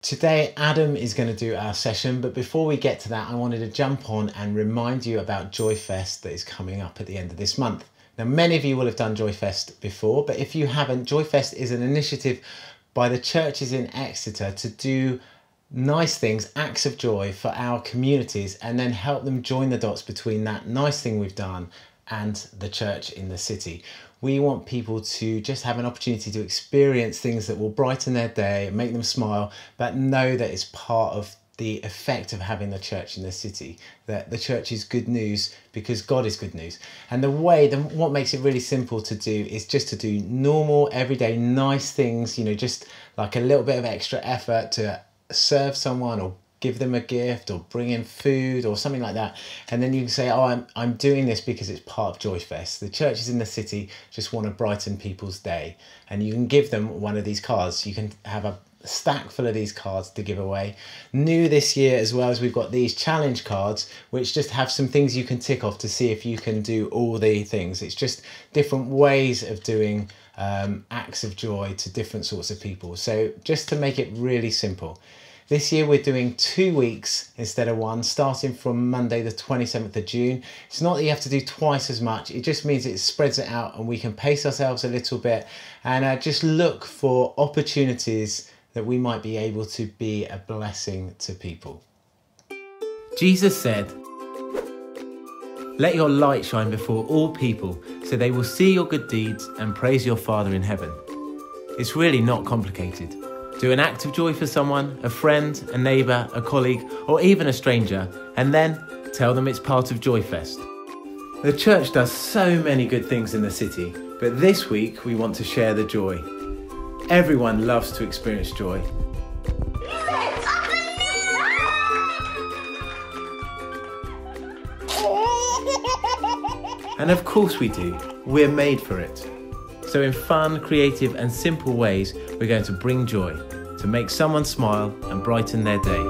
Today, Adam is going to do our session, but before we get to that, I wanted to jump on and remind you about Joyfest that is coming up at the end of this month. Now, many of you will have done Joyfest before, but if you haven't, Joyfest is an initiative by the churches in Exeter to do nice things, acts of joy for our communities, and then help them join the dots between that nice thing we've done and the church in the city. We want people to just have an opportunity to experience things that will brighten their day, make them smile, but know that it's part of the effect of having the church in the city, that the church is good news because God is good news. And what makes it really simple to do is just to do normal, everyday, nice things, just like a little bit of extra effort to serve someone or give them a gift or bring in food or something like that, and then you can say, oh, I'm doing this because it's part of Joyfest. The churches in the city just want to brighten people's day, and you can give them one of these cards. You can have a stack full of these cards to give away. New this year as well, as we've got these challenge cards which just have some things you can tick off to see if you can do all the things. It's just different ways of doing acts of joy to different sorts of people. So just to make it really simple, this year we're doing 2 weeks instead of one, starting from Monday the 27th of June. It's not that you have to do twice as much, it just means it spreads it out and we can pace ourselves a little bit and just look for opportunities that we might be able to be a blessing to people. Jesus said, "Let your light shine before all people so they will see your good deeds and praise your Father in heaven." It's really not complicated. Do an act of joy for someone, a friend, a neighbour, a colleague, or even a stranger, and then tell them it's part of Joyfest. The church does so many good things in the city, but this week we want to share the joy. Everyone loves to experience joy. And of course we do. We're made for it. So in fun, creative and simple ways, we're going to bring joy, to make someone smile and brighten their day.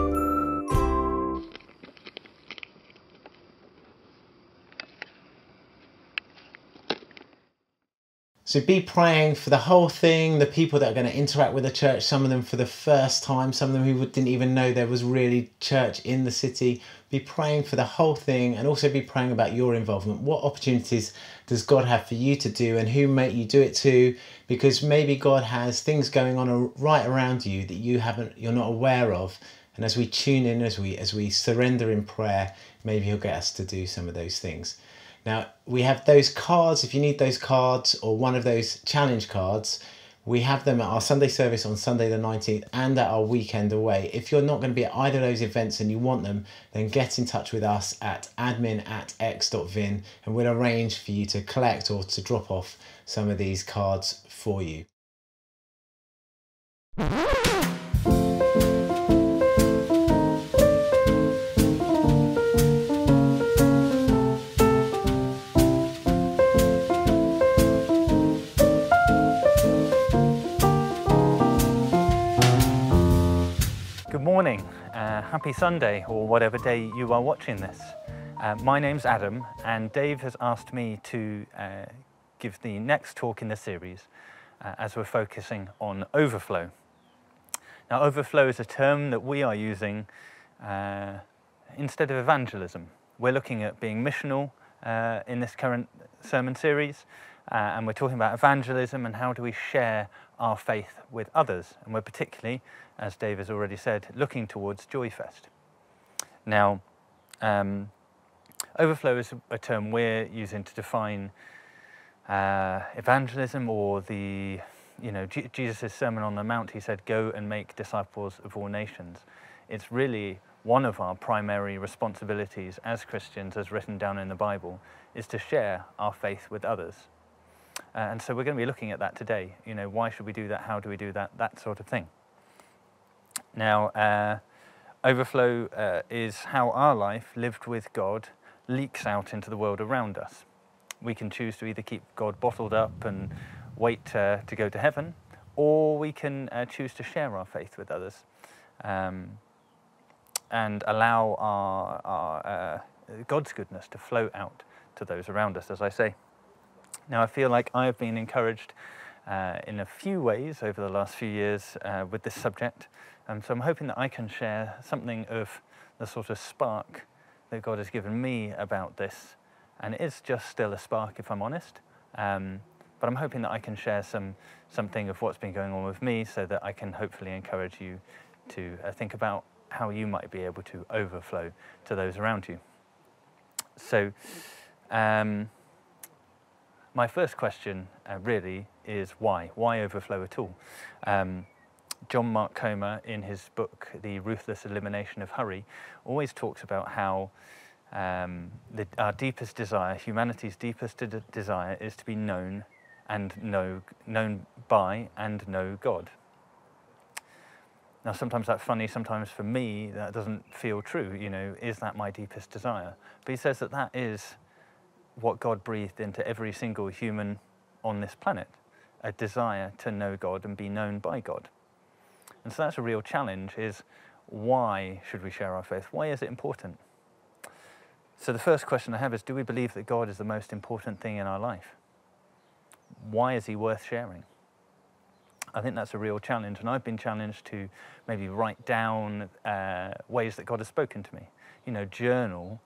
So be praying for the whole thing, the people that are going to interact with the church, some of them for the first time, some of them who didn't even know there was really church in the city. Be praying for the whole thing and also be praying about your involvement. What opportunities does God have for you to do and who might you do it to? Because maybe God has things going on right around you that you're not aware of. And as we tune in, as we surrender in prayer, maybe He'll get us to do some of those things. Now, we have those cards. If you need those cards or one of those challenge cards, we have them at our Sunday service on Sunday the 19th and at our weekend away. If you're not going to be at either of those events and you want them, then get in touch with us at admin@x.vin and we'll arrange for you to collect or to drop off some of these cards for you. Good morning, happy Sunday, or whatever day you are watching this. My name's Adam, and Dave has asked me to give the next talk in the series as we're focusing on overflow. Now, overflow is a term that we are using instead of evangelism. We're looking at being missional in this current sermon series, and we're talking about evangelism and how do we share our faith with others. And we're particularly, as Dave has already said, looking towards Joyfest. Now, overflow is a term we're using to define evangelism, or Jesus' Sermon on the Mount. He said, "Go and make disciples of all nations." It's really one of our primary responsibilities as Christians, as written down in the Bible, is to share our faith with others. And so we're going to be looking at that today. Why should we do that? How do we do that? That sort of thing. Now, overflow is how our life, lived with God, leaks out into the world around us. We can choose to either keep God bottled up and wait to go to heaven, or we can choose to share our faith with others and allow our God's goodness to flow out to those around us, as I say. Now, I feel like I have been encouraged in a few ways over the last few years with this subject. So I'm hoping that I can share something of the sort of spark that God has given me about this. And it is just still a spark, if I'm honest. But I'm hoping that I can share something of what's been going on with me so that I can hopefully encourage you to think about how you might be able to overflow to those around you. So my first question really is why? Why overflow at all? John Mark Comer, in his book, The Ruthless Elimination of Hurry, always talks about how our deepest desire, humanity's deepest desire, is to be known by and know God. Now, sometimes that's funny, sometimes for me that doesn't feel true, you know, is that my deepest desire? But he says that that is what God breathed into every single human on this planet, a desire to know God and be known by God. And so that's a real challenge, is why should we share our faith? Why is it important? So the first question I have is, do we believe that God is the most important thing in our life? Why is he worth sharing? I think that's a real challenge, and I've been challenged to maybe write down ways that God has spoken to me. You know, journal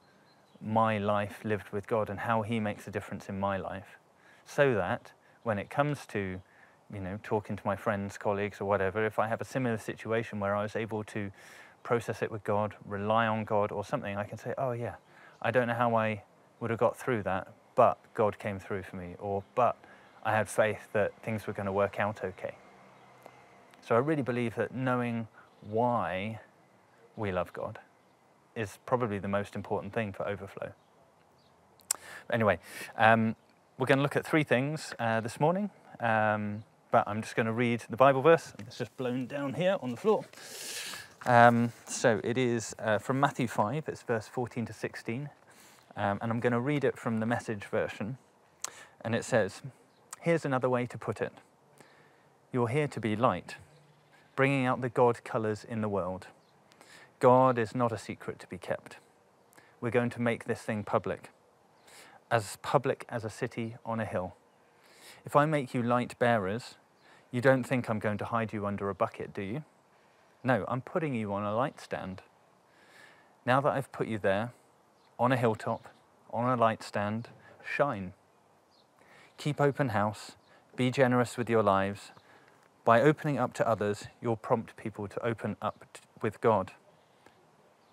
my life lived with God and how he makes a difference in my life, so that when it comes to, you know, talking to my friends, colleagues or whatever, if I have a similar situation where I was able to process it with God, rely on God or something, I can say, oh yeah, I don't know how I would have got through that, but God came through for me, or but I had faith that things were going to work out okay. So I really believe that knowing why we love God is probably the most important thing for overflow. Anyway, we're going to look at three things this morning, but I'm just going to read the Bible verse. It's just blown down here on the floor. So it is from Matthew 5, it's verse 14 to 16, and I'm going to read it from the Message version. And it says, here's another way to put it. You're here to be light, bringing out the God colours in the world. God is not a secret to be kept. We're going to make this thing public as a city on a hill. If I make you light bearers, you don't think I'm going to hide you under a bucket, do you? No, I'm putting you on a light stand. Now that I've put you there, on a hilltop, on a light stand, shine. Keep open house, be generous with your lives. By opening up to others, you'll prompt people to open up with God,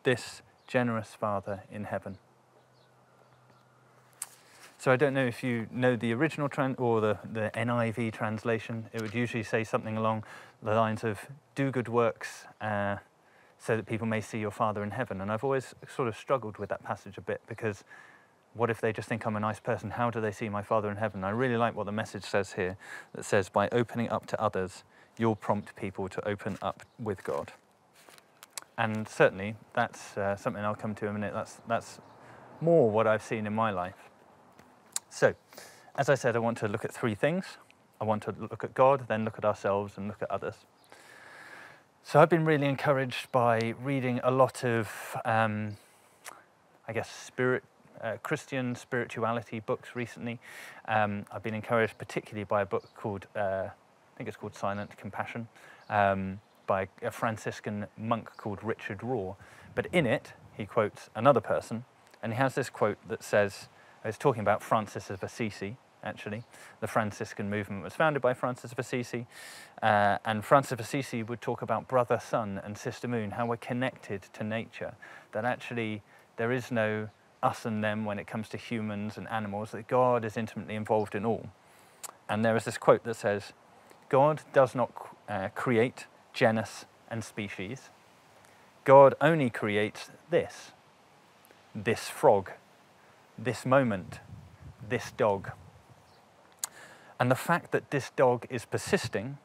this generous Father in heaven. So I don't know if you know the original or the NIV translation. It would usually say something along the lines of, do good works so that people may see your Father in heaven. And I've always sort of struggled with that passage a bit, because what if they just think I'm a nice person? How do they see my Father in heaven? I really like what the Message says here, that says, by opening up to others, you'll prompt people to open up with God. And certainly that's something I'll come to in a minute. That's more what I've seen in my life. So, as I said, I want to look at three things. I want to look at God, then look at ourselves, and look at others. So I've been really encouraged by reading a lot of, I guess, Christian spirituality books recently. I've been encouraged particularly by a book called, I think it's called Silent Compassion, by a Franciscan monk called Richard Rohr. But in it, he quotes another person, and he has this quote that says, it's talking about Francis of Assisi, actually. The Franciscan movement was founded by Francis of Assisi, and Francis of Assisi would talk about brother sun and sister moon, how we're connected to nature, that actually there is no us and them when it comes to humans and animals, that God is intimately involved in all. And there is this quote that says, God does not create genus and species. God only creates this frog, this moment, this dog. And the fact that this dog is persisting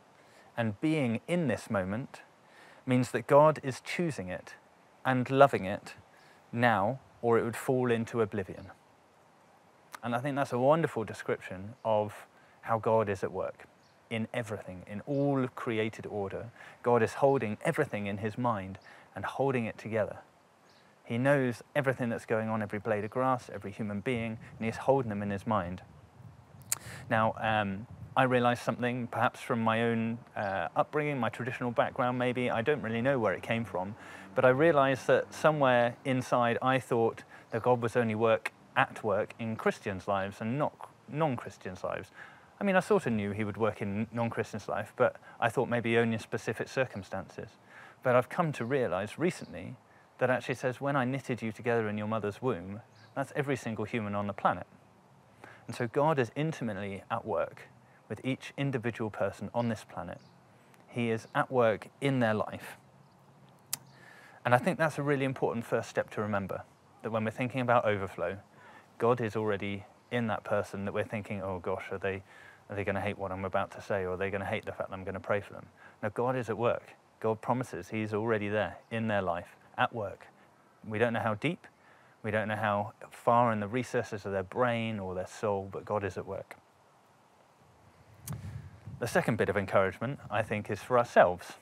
and being in this moment means that God is choosing it and loving it now, or it would fall into oblivion. And I think that's a wonderful description of how God is at work in everything, in all created order. God is holding everything in his mind and holding it together. He knows everything that's going on, every blade of grass, every human being, and he's holding them in his mind. Now, I realized something, perhaps from my own upbringing, my traditional background maybe. I don't really know where it came from, but I realized that somewhere inside I thought that God was only at work in Christians' lives and not non-Christians' lives. I mean, I sort of knew he would work in non-Christians' life, but I thought maybe only in specific circumstances. But I've come to realize recently that actually says, when I knitted you together in your mother's womb, that's every single human on the planet. And so God is intimately at work with each individual person on this planet. He is at work in their life. And I think that's a really important first step to remember, that when we're thinking about overflow, God is already in that person that we're thinking, oh gosh, are they going to hate what I'm about to say, or are they going to hate the fact that I'm going to pray for them? No, God is at work. God promises he's already there in their life, at work. We don't know how deep, we don't know how far in the recesses of their brain or their soul, but God is at work. The second bit of encouragement, I think, is for ourselves.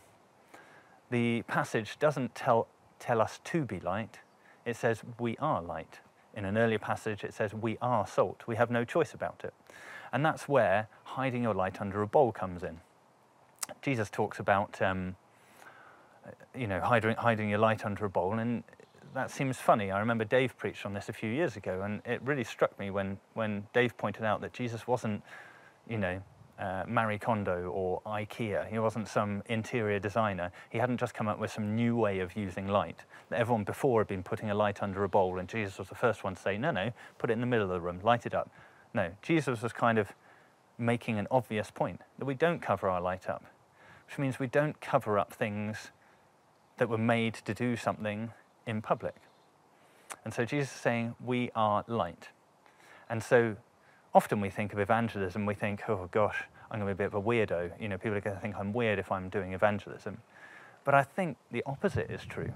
The passage doesn't tell us to be light, it says we are light. In an earlier passage, it says we are salt. We have no choice about it. And that's where hiding your light under a bowl comes in. Jesus talks about hiding your light under a bowl, and that seems funny. I remember Dave preached on this a few years ago, and it really struck me when Dave pointed out that Jesus wasn't, Marie Kondo or IKEA. He wasn't some interior designer. He hadn't just come up with some new way of using light. Everyone before had been putting a light under a bowl, and Jesus was the first one to say, no, put it in the middle of the room, light it up. No, Jesus was kind of making an obvious point, that we don't cover our light up, which means we don't cover up things that were made to do something in public. And so Jesus is saying, we are light. And so often we think of evangelism, we think, oh gosh, I'm going to be a bit of a weirdo. People are going to think I'm weird if I'm doing evangelism. But I think the opposite is true.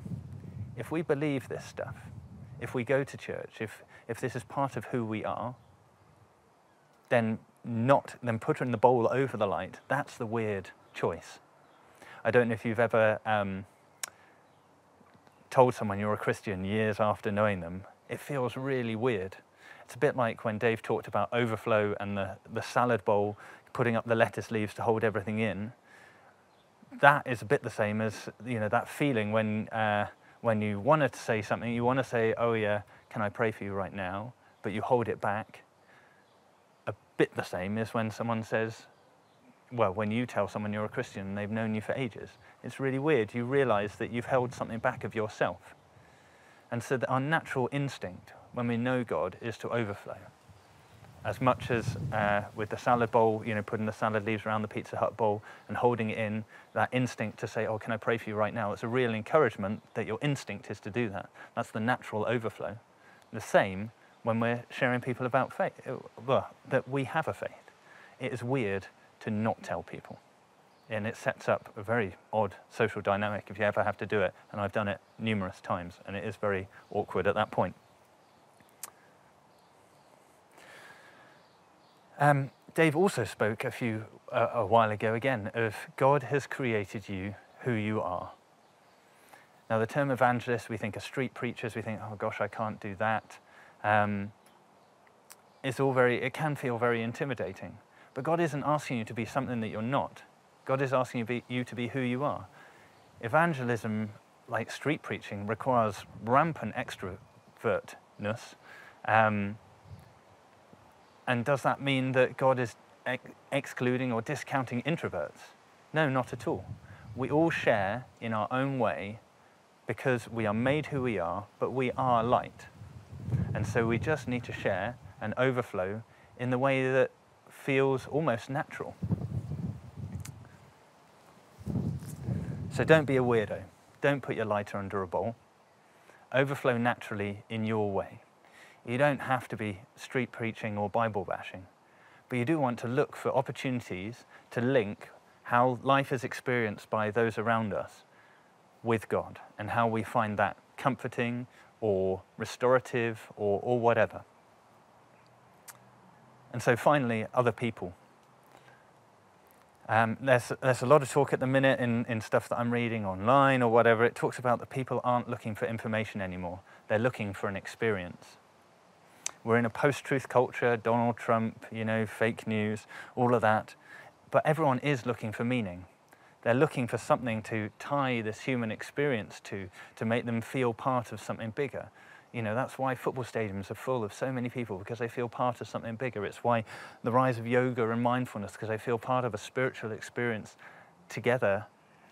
If we believe this stuff, if we go to church, if this is part of who we are, then putting the bowl over the light, that's the weird choice. I don't know if you've ever told someone you're a Christian years after knowing them. It feels really weird. It's a bit like when Dave talked about overflow and the salad bowl, putting up the lettuce leaves to hold everything in. That is a bit the same as that feeling when you wanted to say something, you want to say, oh yeah, can I pray for you right now? But you hold it back. A bit the same is when someone says, well, when you tell someone you're a Christian and they've known you for ages. It's really weird. You realize that you've held something back of yourself. And so that our natural instinct when we know God is to overflow. As much as with the salad bowl, putting the salad leaves around the Pizza Hut bowl and holding it in, that instinct to say, oh, can I pray for you right now? It's a real encouragement that your instinct is to do that. That's the natural overflow. The same when we're sharing people about faith, that we have a faith. It is weird to not tell people. And it sets up a very odd social dynamic if you ever have to do it. And I've done it numerous times, and it is very awkward at that point. Dave also spoke a while ago again of God has created you who you are. Now the term evangelist, we think of street preachers, we think, oh gosh, I can't do that. It can feel very intimidating. But God isn't asking you to be something that you're not. God is asking you to be who you are. Evangelism, like street preaching, requires rampant extrovertness. And does that mean that God is excluding or discounting introverts? No, not at all. We all share in our own way because we are made who we are, but we are light. And so we just need to share and overflow in the way that feels almost natural. So don't be a weirdo. Don't put your lighter under a bowl. Overflow naturally in your way. You don't have to be street preaching or Bible bashing, but you do want to look for opportunities to link how life is experienced by those around us with God and how we find that comforting or restorative or whatever. And so finally, other people. There's a lot of talk at the minute in stuff that I'm reading online or whatever. It talks about that people aren't looking for information anymore. They're looking for an experience. We're in a post-truth culture, Donald Trump, you know, fake news, all of that. But everyone is looking for meaning. They're looking for something to tie this human experience to make them feel part of something bigger. You know, that's why football stadiums are full of so many people, because they feel part of something bigger. It's why the rise of yoga and mindfulness, because they feel part of a spiritual experience together.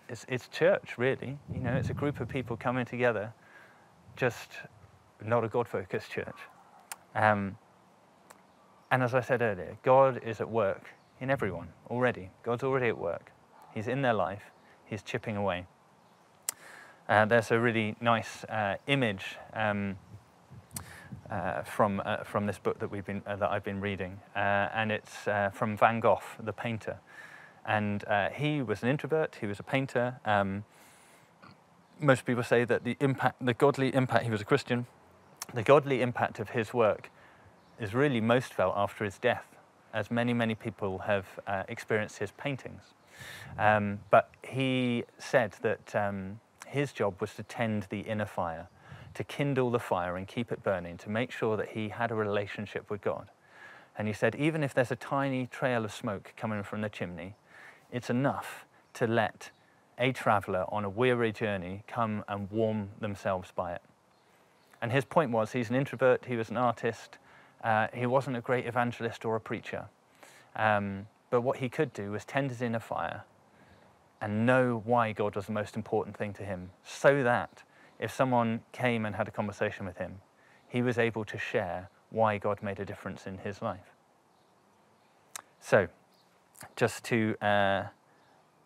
It's church, really. You know, it's a group of people coming together, just not a God-focused church. And as I said earlier, God is at work in everyone already. God's already at work. He's in their life. He's chipping away. There's a really nice image from this book that I've been reading, and it's from Van Gogh, the painter. And he was an introvert. He was a painter. Most people say that the godly impact. He was a Christian. The godly impact of his work is really most felt after his death, as many people have experienced his paintings. But he said that his job was to tend the inner fire, to kindle the fire and keep it burning, to make sure that he had a relationship with God. And he said, even if there's a tiny trail of smoke coming from the chimney, it's enough to let a traveller on a weary journey come and warm themselves by it. And his point was, he's an introvert, he was an artist, he wasn't a great evangelist or a preacher. But what he could do was tend his inner fire and know why God was the most important thing to him, so that if someone came and had a conversation with him, he was able to share why God made a difference in his life. So, just to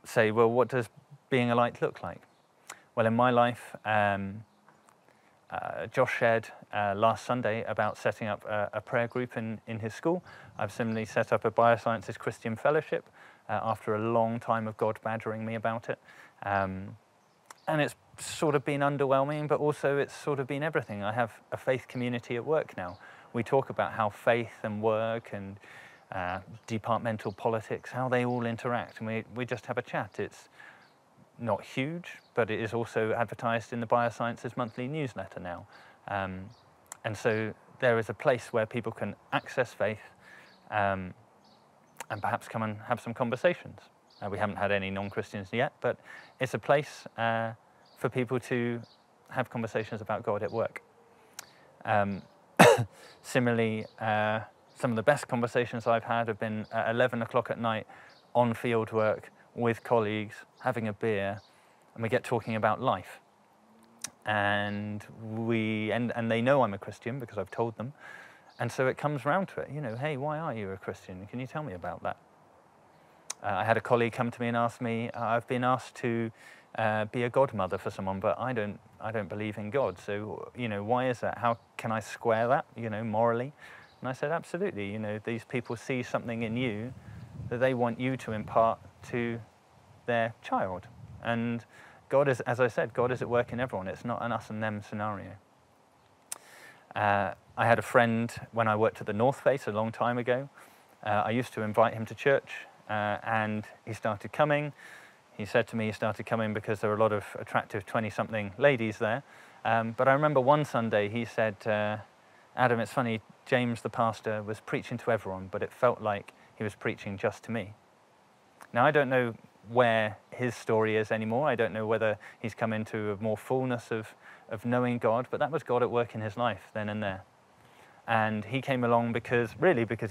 say, well, what does being a light look like? Well, in my life, Josh shared last Sunday about setting up a prayer group in his school. I've similarly set up a Biosciences Christian Fellowship after a long time of God badgering me about it. And it's sort of been underwhelming, but also it's sort of been everything. I have a faith community at work now. We talk about how faith and work and departmental politics, how they all interact, and we just have a chat. It's not huge, but it is also advertised in the Biosciences monthly newsletter now. And so there is a place where people can access faith and perhaps come and have some conversations. We haven't had any non-Christians yet, but it's a place for people to have conversations about God at work. Similarly, some of the best conversations I've had have been at 11 o'clock at night on field work with colleagues, having a beer, and we get talking about life. And they know I'm a Christian because I've told them. And so it comes round to it, you know, hey, why are you a Christian? Can you tell me about that? I had a colleague come to me and ask me, I've been asked to be a godmother for someone, but I don't believe in God. So, you know, why is that? How can I square that, you know, morally? And I said, absolutely, you know, these people see something in you that they want you to impart to their child. And God is, as I said, God is at work in everyone. It's not an us and them scenario. I had a friend when I worked at the North Face a long time ago. I used to invite him to church and he started coming. He said to me he started coming because there were a lot of attractive 20-something ladies there. But I remember one Sunday he said, Adam, it's funny, James the pastor was preaching to everyone, but it felt like he was preaching just to me. Now, I don't know where his story is anymore. I don't know whether he's come into a more fullness of knowing God, but that was God at work in his life then and there. And he came along because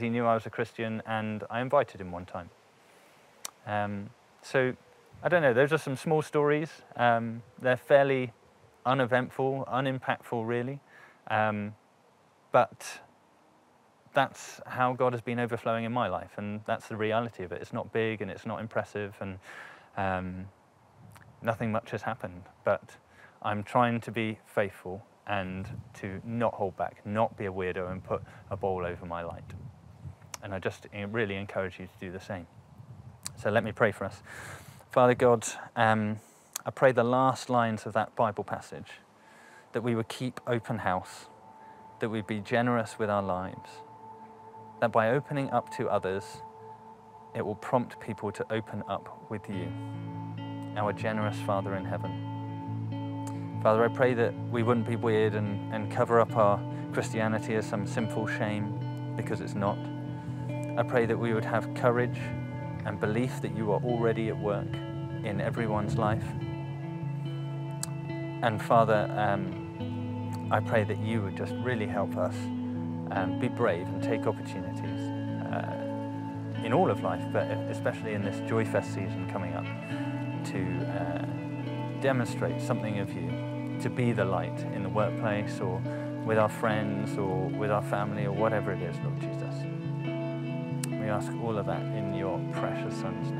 he knew I was a Christian, and I invited him one time. So, I don't know, those are some small stories. They're fairly uneventful, unimpactful really. But that's how God has been overflowing in my life, and that's the reality of it. It's not big and it's not impressive, and nothing much has happened, but I'm trying to be faithful and to not hold back, not be a weirdo and put a bowl over my light. And I just really encourage you to do the same. So let me pray for us. Father God, I pray the last lines of that Bible passage, that we would keep open house, that we'd be generous with our lives, that by opening up to others, it will prompt people to open up with you, our generous Father in heaven. Father, I pray that we wouldn't be weird and cover up our Christianity as some sinful shame, because it's not. I pray that we would have courage and belief that you are already at work in everyone's life. And Father, I pray that you would just really help us be brave and take opportunities in all of life, but especially in this Joyfest season coming up, to demonstrate something of you, to be the light in the workplace or with our friends or with our family or whatever it is, Lord Jesus. We ask all of that in your precious Son's